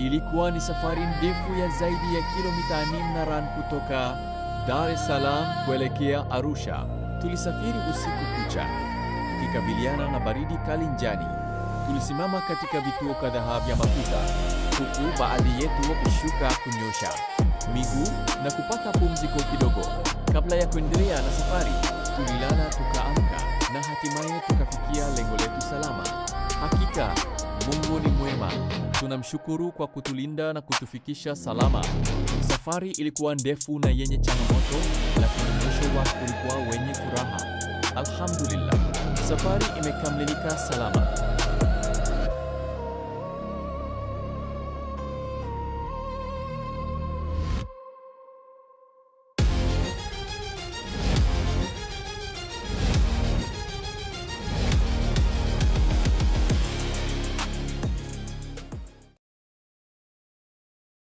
Ilikuwa ni safari ndefu ya zaidi ya kilomita 400 kutoka Dar es Salaam kuelekea Arusha. Tulisafiri usiku kucha, tukikabiliana na baridi kali njiani. Tulisimama katika vituo kadhaa vya mafuta, huku baadhi yetu wakishuka kunyosha miguu na kupata pumziko kidogo. Kabla ya kuendelea na safari, tulilala tukaamka na hatimaye tukafikia lengo letu salama. Hakika Mungu ni mwema. Tunamshukuru kwa kutulinda na kutufikisha salama. Safari ilikuwa ndefu na yenye changamoto, lakini mwisho wake ulikuwa wenye furaha. Alhamdulillah, safari imekamilika salama.